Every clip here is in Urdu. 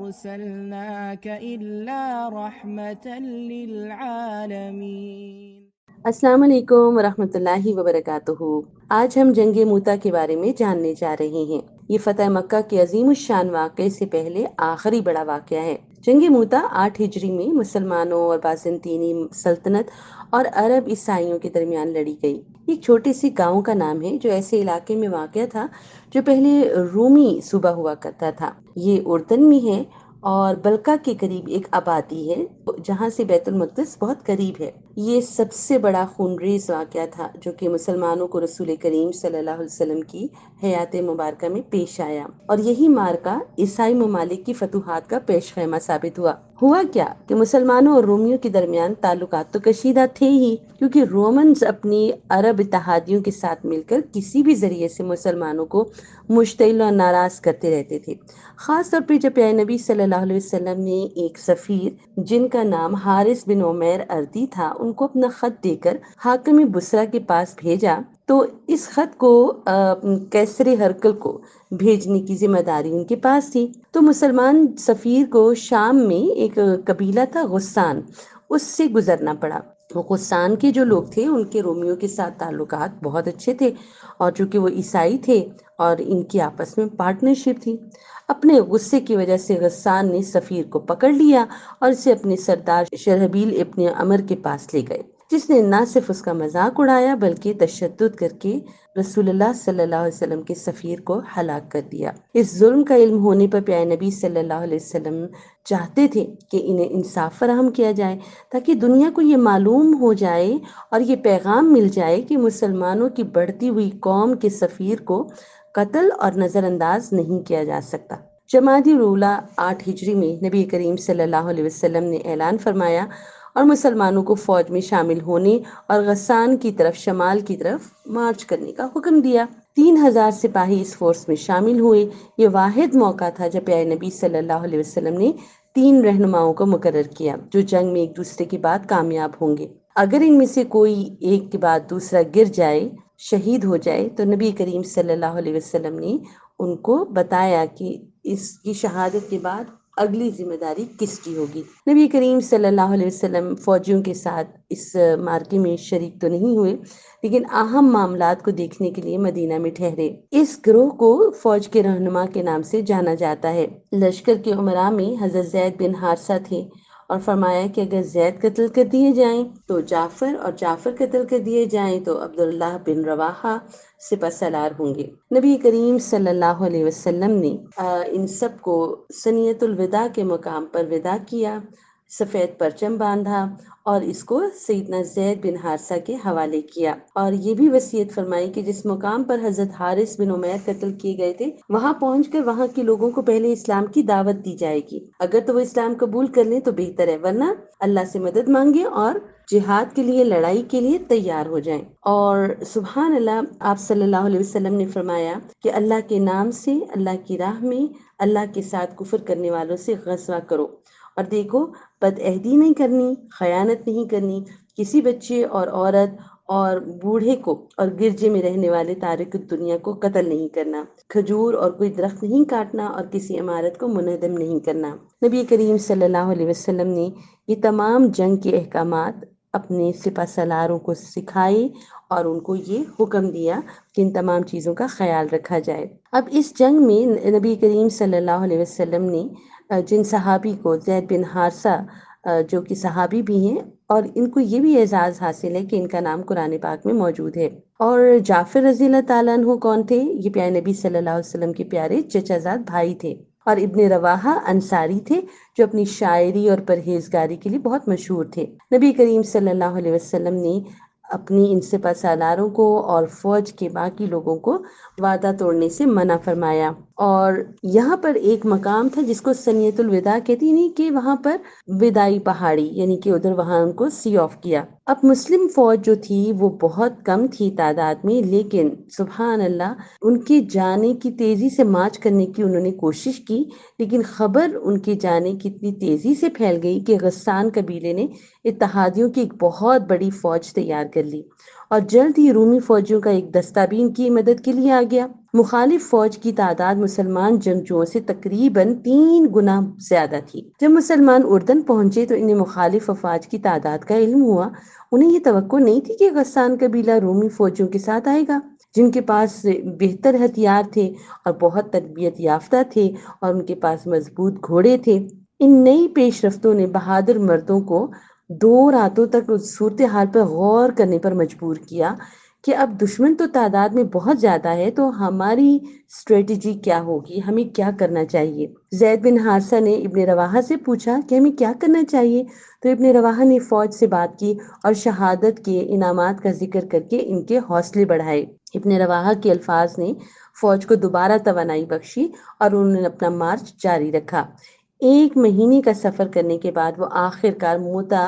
أرسلناك إلا رحمة للعالمين۔ السلام علیکم ورحمۃ اللہ وبرکاتہ۔ آج ہم جنگ موتا کے بارے میں جاننے جا رہے ہیں۔ یہ فتح مکہ کے عظیم الشان واقعے سے پہلے آخری بڑا واقعہ ہے۔ جنگ موتا 8 ہجری میں مسلمانوں اور بازنطینی سلطنت اور عرب عیسائیوں کے درمیان لڑی گئی۔ ایک چھوٹے سے گاؤں کا نام ہے جو ایسے علاقے میں واقع تھا جو پہلے رومی صوبہ ہوا کرتا تھا۔ یہ اردن میں ہے اور بلقا کے قریب ایک آبادی ہے جہاں سے بیت المقدس بہت قریب ہے۔ یہ سب سے بڑا خونریز واقعہ تھا جو کہ مسلمانوں کو رسول کریم صلی اللہ علیہ وسلم کی حیات مبارکہ میں پیش آیا، اور یہی مارکا عیسائی ممالک کی فتوحات کا پیش خیمہ ثابت ہوا کیا کہ مسلمانوں اور رومیوں کے درمیان تعلقات تو کشیدہ تھے ہی، کیونکہ رومنز اپنی عرب اتحادیوں کے ساتھ مل کر کسی بھی ذریعے سے مسلمانوں کو مشتعل اور ناراض کرتے رہتے تھے۔ خاص طور پہ جب پیارے نبی صلی اللہ علیہ وسلم نے ایک سفیر جن کا نام حارث بن عمیر اردی تھا ان کو اپنا خط دے کر حاکم بصرہ کے پاس بھیجا، تو اس خط کو کیسر ہرقل کو بھیجنے کی ذمہ داری ان کے پاس تھی۔ تو مسلمان سفیر کو شام میں ایک قبیلہ تھا غسان، اس سے گزرنا پڑا۔ غسان کے جو لوگ تھے ان کے رومیوں کے ساتھ تعلقات بہت اچھے تھے، اور چونکہ وہ عیسائی تھے اور ان کی آپس میں پارٹنرشپ تھی۔ اپنے غصے کی وجہ سے غسان نے سفیر کو پکڑ لیا اور اسے اپنے سردار شرحبیل ابن عمر کے پاس لے گئے، جس نے نہ صرف اس کا مذاق اڑایا بلکہ تشدد کر کے رسول اللہ صلی اللہ علیہ وسلم کے سفیر کو ہلاک کر دیا۔ اس ظلم کا علم ہونے پر پیارے نبی صلی اللہ علیہ وسلم چاہتے تھے کہ انہیں انصاف فراہم کیا جائے تاکہ دنیا کو یہ معلوم ہو جائے اور یہ پیغام مل جائے کہ مسلمانوں کی بڑھتی ہوئی قوم کے سفیر کو قتل اور نظر انداز نہیں کیا جا سکتا۔ جمادی الاولیٰ 8 ہجری میں نبی کریم صلی اللہ علیہ وسلم نے اعلان فرمایا اور مسلمانوں کو فوج میں شامل ہونے اور غسان کی طرف شمال کی طرف مارچ کرنے کا حکم دیا۔ 3000 سپاہی اس فورس میں شامل ہوئے۔ یہ واحد موقع تھا جب پیارے نبی صلی اللہ علیہ وسلم نے 3 رہنماؤں کو مقرر کیا جو جنگ میں ایک دوسرے کے بعد کامیاب ہوں گے۔ اگر ان میں سے کوئی ایک کے بعد دوسرا گر جائے، شہید ہو جائے، تو نبی کریم صلی اللہ علیہ وسلم نے ان کو بتایا کہ اس کی شہادت کے بعد اگلی ذمہ داری کس کی ہوگی۔ نبی کریم صلی اللہ علیہ وسلم فوجیوں کے ساتھ اس مارکے میں شریک تو نہیں ہوئے، لیکن اہم معاملات کو دیکھنے کے لیے مدینہ میں ٹھہرے۔ اس گروہ کو فوج کے رہنما کے نام سے جانا جاتا ہے۔ لشکر کے امراء میں حضرت زید بن حارثہ تھے، اور فرمایا کہ اگر زید قتل کر دیے جائیں تو جعفر، اور جعفر قتل کر دیے جائیں تو عبداللہ بن رواحہ سپہ سالار ہوں گے۔ نبی کریم صلی اللہ علیہ وسلم نے ان سب کو ثنیۃ الوداع کے مقام پر وداع کیا، سفید پرچم باندھا اور اس کو سیدنا زید بن حارثہ کے حوالے کیا، اور یہ بھی وصیت فرمائی کہ جس مقام پر حضرت حارث بن عمیر قتل کیے گئے تھے وہاں پہنچ کر وہاں کے لوگوں کو پہلے اسلام کی دعوت دی جائے گی۔ اگر تو وہ اسلام قبول کر لیں تو بہتر ہے، ورنہ اللہ سے مدد مانگے اور جہاد کے لیے، لڑائی کے لیے تیار ہو جائیں۔ اور سبحان اللہ، آپ صلی اللہ علیہ وسلم نے فرمایا کہ اللہ کے نام سے، اللہ کی راہ میں اللہ کے ساتھ کفر کرنے والوں سے غزوہ کرو، اور دیکھو بد عہدی نہیں کرنی، خیانت نہیں کرنی، کسی بچے اور عورت اور بوڑھے کو اور گرجے میں رہنے والے تارک دنیا کو قتل نہیں کرنا، کھجور اور کوئی درخت نہیں کاٹنا، اور کسی عمارت کو منہدم نہیں کرنا۔ نبی کریم صلی اللہ علیہ وسلم نے یہ تمام جنگ کے احکامات اپنے سپہ سالاروں کو سکھائے اور ان کو یہ حکم دیا کہ ان تمام چیزوں کا خیال رکھا جائے۔ اب اس جنگ میں نبی کریم صلی اللہ علیہ وسلم نے جن صحابی کو، زید بن حارثہ جو کہ صحابی بھی ہیں، اور ان کو یہ بھی اعزاز حاصل ہے کہ ان کا نام قرآن پاک میں موجود ہے۔ اور جعفر رضی اللہ تعالیٰ عنہ کون تھے؟ یہ پیارے نبی صلی اللہ علیہ وسلم کے پیارے چچا زاد بھائی تھے، اور ابن رواحہ انصاری تھے جو اپنی شاعری اور پرہیزگاری کے لیے بہت مشہور تھے۔ نبی کریم صلی اللہ علیہ وسلم نے اپنی ان سپہ سالاروں کو اور فوج کے باقی لوگوں کو وعدہ توڑنے سے منع فرمایا، اور یہاں پر ایک مقام تھا جس کو ثنیۃ الوداع کہتی، یعنی کہ وہاں پر وداعی پہاڑی، یعنی کہ ادھر وہاں ان کو سی آف کیا۔ اب مسلم فوج جو تھی وہ بہت کم تھی تعداد میں، لیکن سبحان اللہ ان کے جانے کی تیزی سے مارچ کرنے کی انہوں نے کوشش کی، لیکن خبر ان کے جانے کی اتنی تیزی سے پھیل گئی کہ غسان قبیلے نے اتحادیوں کی ایک بہت بڑی فوج تیار کر لی، اور جلد ہی رومی فوجیوں کا ایک دستہ بھی ان کی مدد کے لیے آ گیا۔ مخالف فوج کی تعداد مسلمان جنگجوؤں سے تقریباً 3 گنا زیادہ تھی۔ جب مسلمان اردن پہنچے تو انہیں مخالف افواج کی تعداد کا علم ہوا۔ انہیں یہ توقع نہیں تھی کہ غسان قبیلہ رومی فوجیوں کے ساتھ آئے گا، جن کے پاس بہتر ہتھیار تھے اور بہت تربیت یافتہ تھے اور ان کے پاس مضبوط گھوڑے تھے۔ ان نئی پیش رفتوں نے بہادر مردوں کو 2 راتوں تک اس صورتحال پر غور کرنے پر مجبور کیا کہ اب دشمن تو تعداد میں بہت زیادہ ہے، تو ہماری اسٹریٹجی کیا ہوگی، ہمیں کیا کرنا چاہیے۔ زید بن حارثہ نے ابن رواحہ سے پوچھا کہ ہمیں کیا کرنا چاہیے، تو ابن رواحہ نے فوج سے بات کی اور شہادت کے انعامات کا ذکر کر کے ان کے حوصلے بڑھائے۔ ابن رواحہ کے الفاظ نے فوج کو دوبارہ توانائی بخشی اور انہوں نے اپنا مارچ جاری رکھا۔ 1 مہینے کا سفر کرنے کے بعد وہ آخر کار موتا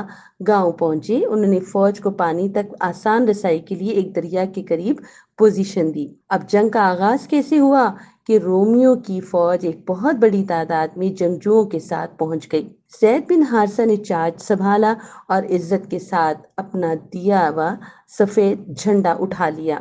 گاؤں پہنچے۔ انہوں نے فوج کو پانی تک آسان رسائی کے لیے ایک دریا کے قریب پوزیشن دی۔ اب جنگ کا آغاز کیسے ہوا کہ رومیوں کی فوج ایک بہت بڑی تعداد میں جنگجوؤں کے ساتھ پہنچ گئی۔ زید بن حارثہ نے چارج سنبھالا اور عزت کے ساتھ اپنا دیا ہوا سفید جھنڈا اٹھا لیا۔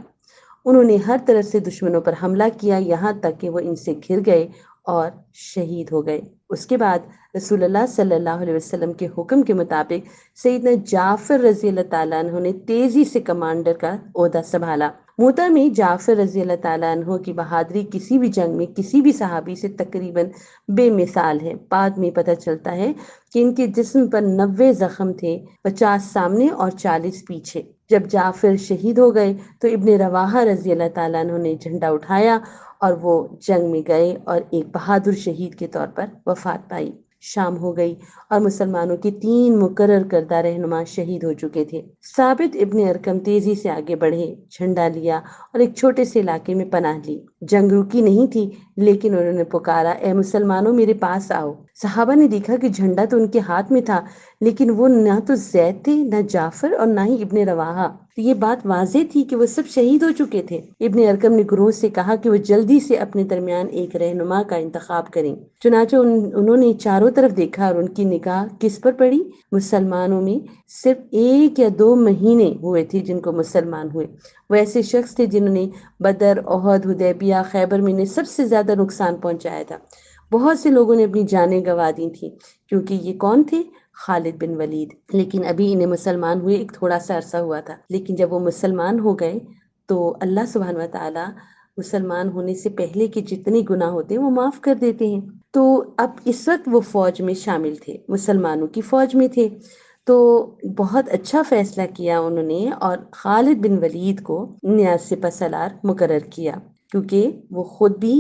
انہوں نے ہر طرف سے دشمنوں پر حملہ کیا، یہاں تک کہ وہ ان سے گھر گئے اور شہید ہو گئے۔ اس کے بعد رسول اللہ صلی اللہ علیہ وسلم کے حکم کے مطابق سیدنا جعفر رضی اللہ تعالیٰ عنہ نے تیزی سے کمانڈر کا عہدہ سنبھالا۔ موتا میں جعفر رضی اللہ تعالیٰ عنہ کی بہادری کسی بھی جنگ میں کسی بھی صحابی سے تقریباً بے مثال ہے۔ بعد میں پتہ چلتا ہے کہ ان کے جسم پر 90 زخم تھے، 50 سامنے اور 40 پیچھے۔ جب جعفر شہید ہو گئے تو ابن رواحہ رضی اللہ تعالیٰ عنہ نے جھنڈا اٹھایا اور وہ جنگ میں گئے اور ایک بہادر شہید کے طور پر وفات پائی۔ شام ہو گئی اور مسلمانوں کے 3 مقرر کردہ رہنما شہید ہو چکے تھے۔ ثابت ابن ارقم تیزی سے آگے بڑھے، جھنڈا لیا اور ایک چھوٹے سے علاقے میں پناہ لی۔ جنگ رکی نہیں تھی، لیکن انہوں نے پکارا، اے مسلمانوں میرے پاس آؤ۔ صحابہ نے دیکھا کہ جھنڈا تو ان کے ہاتھ میں تھا، لیکن وہ نہ تو زید تھے، نہ جعفر اور نہ ہی ابن رواحہ۔ یہ بات واضح تھی کہ وہ سب شہید ہو چکے تھے۔ ابن ارقم نے گروہ سے کہا کہ وہ جلدی سے اپنے درمیان ایک رہنما کا انتخاب کریں۔ چنانچہ انہوں نے چاروں طرف دیکھا اور ان کی نگاہ کس پر پڑی؟ مسلمانوں میں صرف 1 یا 2 مہینے ہوئے تھے جن کو مسلمان ہوئے۔ وہ ایسے شخص تھے جنہوں نے بدر، احد، حدیبیہ، خیبر میں سب سے زیادہ نقصان پہنچایا تھا۔ بہت سے لوگوں نے اپنی جانیں گنوا دی تھیں، کیونکہ یہ کون تھے؟ خالد بن ولید۔ لیکن ابھی انہیں مسلمان ہوئے ایک تھوڑا سا عرصہ ہوا تھا، لیکن جب وہ مسلمان ہو گئے تو اللہ سبحانہ و تعالیٰ مسلمان ہونے سے پہلے کے جتنے گناہ ہوتے ہیں وہ معاف کر دیتے ہیں۔ تو اب اس وقت وہ فوج میں شامل تھے، مسلمانوں کی فوج میں تھے، تو بہت اچھا فیصلہ کیا انہوں نے اور خالد بن ولید کو نیاز سپہ سالار مقرر کیا، کیونکہ وہ خود بھی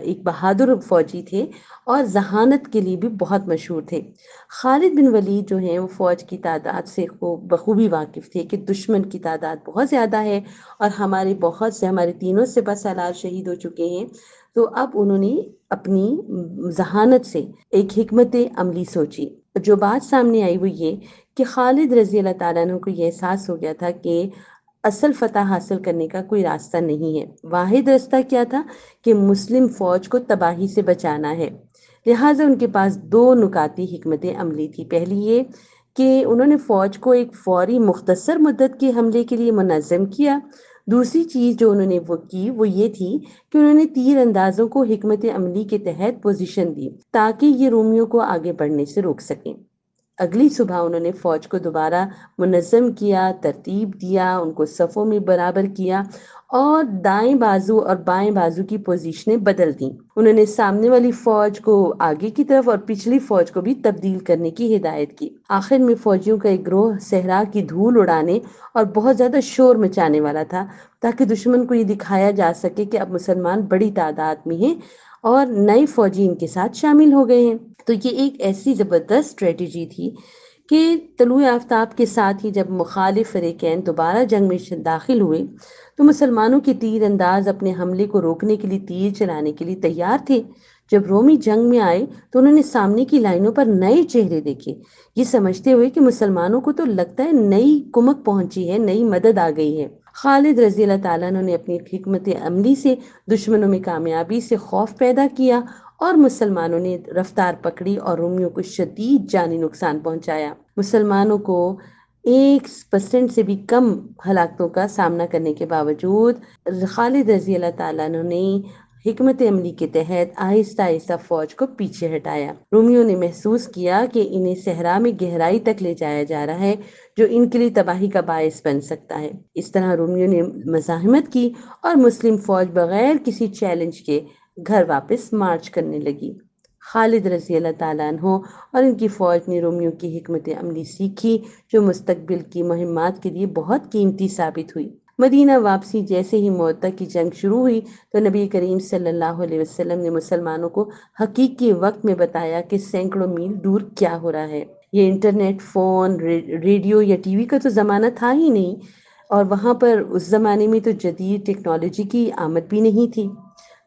ایک بہادر فوجی تھے اور ذہانت کے لیے بھی بہت مشہور تھے۔ خالد بن ولید جو ہیں وہ فوج کی تعداد سے بخوبی واقف تھے کہ دشمن کی تعداد بہت زیادہ ہے اور ہمارے تینوں سپہ سالار شہید ہو چکے ہیں۔ تو اب انہوں نے اپنی ذہانت سے ایک حکمت عملی سوچی۔ جو بات سامنے آئی وہ یہ کہ خالد رضی اللہ تعالیٰ عنہ کو یہ احساس ہو گیا تھا کہ اصل فتح حاصل کرنے کا کوئی راستہ نہیں ہے۔ واحد راستہ کیا تھا کہ مسلم فوج کو تباہی سے بچانا ہے۔ لہٰذا ان کے پاس 2 نکاتی حکمت عملی تھی۔ پہلی یہ کہ انہوں نے فوج کو ایک فوری مختصر مدت کے حملے کے لیے منظم کیا۔ دوسری چیز جو انہوں نے وہ یہ تھی کہ انہوں نے تیر اندازوں کو حکمت عملی کے تحت پوزیشن دی تاکہ یہ رومیوں کو آگے بڑھنے سے روک سکیں۔ اگلی صبح انہوں نے فوج کو دوبارہ منظم کیا، ترتیب دیا، ان کو صفوں میں برابر کیا اور دائیں بازو اور بائیں بازو کی پوزیشنیں بدل دیں۔ انہوں نے سامنے والی فوج کو آگے کی طرف اور پچھلی فوج کو بھی تبدیل کرنے کی ہدایت کی۔ آخر میں فوجیوں کا ایک گروہ صحرا کی دھول اڑانے اور بہت زیادہ شور مچانے والا تھا تاکہ دشمن کو یہ دکھایا جا سکے کہ اب مسلمان بڑی تعداد میں ہیں اور نئے فوجی ان کے ساتھ شامل ہو گئے ہیں۔ تو یہ ایک ایسی زبردست اسٹریٹجی تھی کہ طلوع آفتاب کے ساتھ ہی جب مخالف فریقین دوبارہ جنگ میں داخل ہوئے تو مسلمانوں کے تیر انداز اپنے حملے کو روکنے کے لیے تیر چلانے کے لیے تیار تھے۔ جب رومی جنگ میں آئے تو انہوں نے سامنے کی لائنوں پر نئے چہرے دیکھے، یہ سمجھتے ہوئے کہ مسلمانوں کو تو لگتا ہے نئی کمک پہنچی ہے، نئی مدد آ گئی ہے۔ خالد رضی اللہ تعالیٰ عنہ نے اپنی حکمت عملی سے دشمنوں میں کامیابی سے خوف پیدا کیا اور مسلمانوں نے رفتار پکڑی اور رومیوں کو شدید جانی نقصان پہنچایا۔ مسلمانوں کو 1% سے بھی کم ہلاکتوں کا سامنا کرنے کے باوجود خالد رضی اللہ تعالیٰ عنہ نے حکمت عملی کے تحت آہستہ آہستہ فوج کو پیچھے ہٹایا۔ رومیوں نے محسوس کیا کہ انہیں صحرا میں گہرائی تک لے جایا جا رہا ہے جو ان کے لیے تباہی کا باعث بن سکتا ہے۔ اس طرح رومیوں نے مزاحمت کی اور مسلم فوج بغیر کسی چیلنج کے گھر واپس مارچ کرنے لگی۔ خالد رضی اللہ تعالیٰ عنہ اور ان کی فوج نے رومیوں کی حکمت عملی سیکھی جو مستقبل کی مہمات کے لیے بہت قیمتی ثابت ہوئی۔ مدینہ واپسی جیسے ہی موتا کی جنگ شروع ہوئی تو نبی کریم صلی اللہ علیہ وسلم نے مسلمانوں کو حقیقی وقت میں بتایا کہ سینکڑوں میل دور کیا ہو رہا ہے۔ یہ انٹرنیٹ، فون، ریڈیو یا ٹی وی کا تو زمانہ تھا ہی نہیں، اور وہاں پر اس زمانے میں تو جدید ٹیکنالوجی کی آمد بھی نہیں تھی۔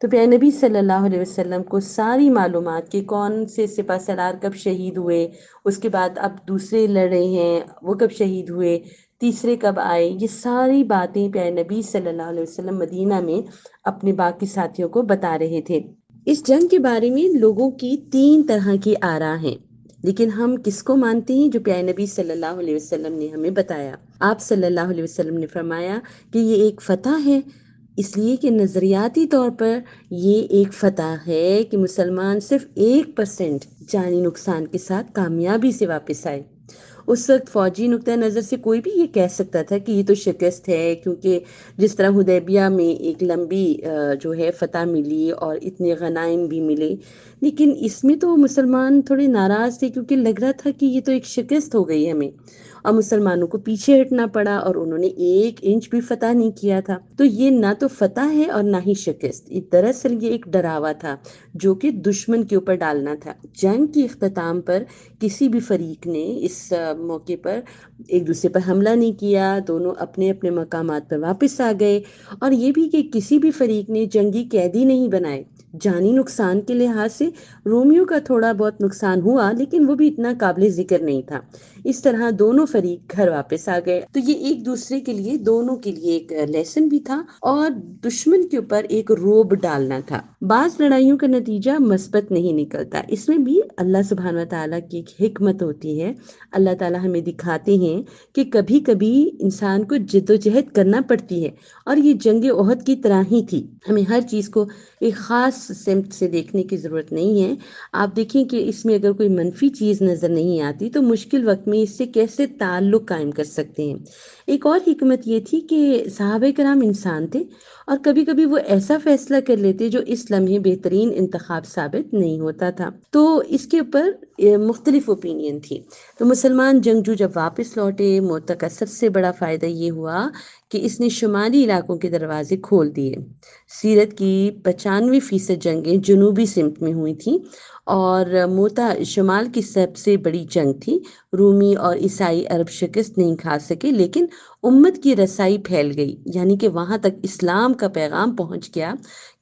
تو پیارے نبی صلی اللہ علیہ وسلم کو ساری معلومات کہ کون سے سپہ سالار کب شہید ہوئے، اس کے بعد اب دوسرے لڑ رہے ہیں وہ کب شہید ہوئے، تیسرے کب آئے، یہ ساری باتیں پیارے نبی صلی اللہ علیہ وسلم مدینہ میں اپنے باقی ساتھیوں کو بتا رہے تھے۔ اس جنگ کے بارے میں لوگوں کی 3 طرح کی آراء ہیں، لیکن ہم کس کو مانتے ہیں؟ جو پیارے نبی صلی اللہ علیہ وسلم نے ہمیں بتایا۔ آپ صلی اللہ علیہ وسلم نے فرمایا کہ یہ ایک فتح ہے، اس لیے کہ نظریاتی طور پر یہ ایک فتح ہے کہ مسلمان صرف 1% جانی نقصان کے ساتھ کامیابی سے واپس آئے۔ اس وقت فوجی نقطہ نظر سے کوئی بھی یہ کہہ سکتا تھا کہ یہ تو شکست ہے، کیونکہ جس طرح حدیبیہ میں ایک لمبی جو ہے فتح ملی اور اتنے غنائم بھی ملے، لیکن اس میں تو مسلمان تھوڑے ناراض تھے کیونکہ لگ رہا تھا کہ یہ تو ایک شکست ہو گئی ہمیں، اور مسلمانوں کو پیچھے ہٹنا پڑا اور انہوں نے 1 انچ بھی فتح نہیں کیا تھا۔ تو یہ نہ تو فتح ہے اور نہ ہی شکست، دراصل یہ ایک ڈراوا تھا جو کہ دشمن کے اوپر ڈالنا تھا۔ جنگ کی اختتام پر کسی بھی فریق نے اس موقع پر ایک دوسرے پر حملہ نہیں کیا، دونوں اپنے اپنے مقامات پر واپس آ گئے، اور یہ بھی کہ کسی بھی فریق نے جنگی قیدی نہیں بنائے۔ جانی نقصان کے لحاظ سے رومیوں کا تھوڑا بہت نقصان ہوا، لیکن وہ بھی اتنا قابل ذکر نہیں تھا۔ اس طرح دونوں فریق گھر واپس آ گئے۔ تو یہ ایک دوسرے کے لیے، دونوں کے لیے ایک لیسن بھی تھا اور دشمن کے اوپر ایک روب ڈالنا تھا۔ بعض لڑائیوں کا نتیجہ مثبت نہیں نکلتا، اس میں بھی اللہ سبحانہ و تعالیٰ کی ایک حکمت ہوتی ہے۔ اللہ تعالیٰ ہمیں دکھاتے ہیں کہ کبھی کبھی انسان کو جد و جہد کرنا پڑتی ہے، اور یہ جنگ احد کی طرح ہی تھی۔ ہمیں ہر چیز کو ایک خاص سمت سے دیکھنے کی ضرورت نہیں ہے۔ آپ دیکھیں کہ اس میں اگر کوئی منفی چیز نظر نہیں آتی تو مشکل وقت میں اس سے کیسے تعلق قائم کر سکتے ہیں۔ ایک اور حکمت یہ تھی کہ صحابہ کرام انسان تھے، اور کبھی کبھی وہ ایسا فیصلہ کر لیتے جو اس لمحے بہترین انتخاب ثابت نہیں ہوتا تھا، تو اس کے اوپر مختلف اوپینین تھی۔ تو مسلمان جنگجو جب واپس لوٹے، موتا کا سب سے بڑا فائدہ یہ ہوا کہ اس نے شمالی علاقوں کے دروازے کھول دیے۔ سیرت کی 95% جنگیں جنوبی سمت میں ہوئی تھیں، اور موتا شمال کی سب سے بڑی جنگ تھی۔ رومی اور عیسائی عرب شکست نہیں کھا سکے، لیکن امت کی رسائی پھیل گئی، یعنی کہ وہاں تک اسلام کا پیغام پہنچ گیا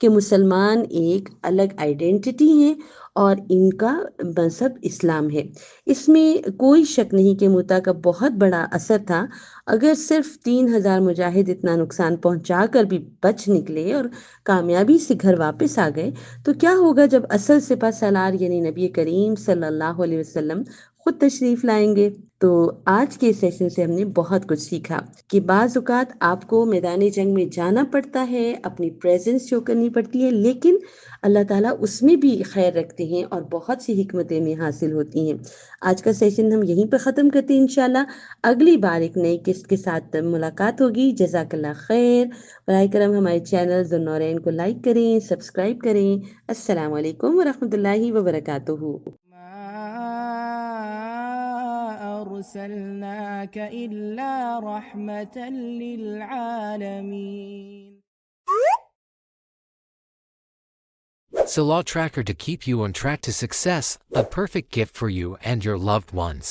کہ مسلمان ایک الگ آئیڈینٹی ہیں اور ان کا مذہب اسلام ہے۔ اس میں کوئی شک نہیں کہ موتا کا بہت بڑا اثر تھا۔ اگر صرف 3000 مجاہد اتنا نقصان پہنچا کر بھی بچ نکلے اور کامیابی سے گھر واپس آ گئے، تو کیا ہوگا جب اصل سپہ سالار یعنی نبی کریم صلی اللہ علیہ وسلم خود تشریف لائیں گے؟ تو آج کے سیشن سے ہم نے بہت کچھ سیکھا کہ بعض اوقات آپ کو میدان جنگ میں جانا پڑتا ہے، اپنی پریزنس شو کرنی پڑتی ہے، لیکن اللہ تعالیٰ اس میں بھی خیر رکھتے ہیں اور بہت سی حکمتیں میں حاصل ہوتی ہیں۔ آج کا سیشن ہم یہیں پہ ختم کرتے ہیں۔ انشاءاللہ اگلی بار ایک نئی قسط کے ساتھ ملاقات ہوگی۔ جزاک اللہ خیر۔ براہ کرم ہمارے چینل ذوالنورین کو لائک کریں، سبسکرائب کریں۔ السلام علیکم ورحمۃ اللہ وبرکاتہ۔ أرسلناك إلا رحمة للعالمين. Salah Tracker to keep you on track to success, a perfect gift for you and your loved ones.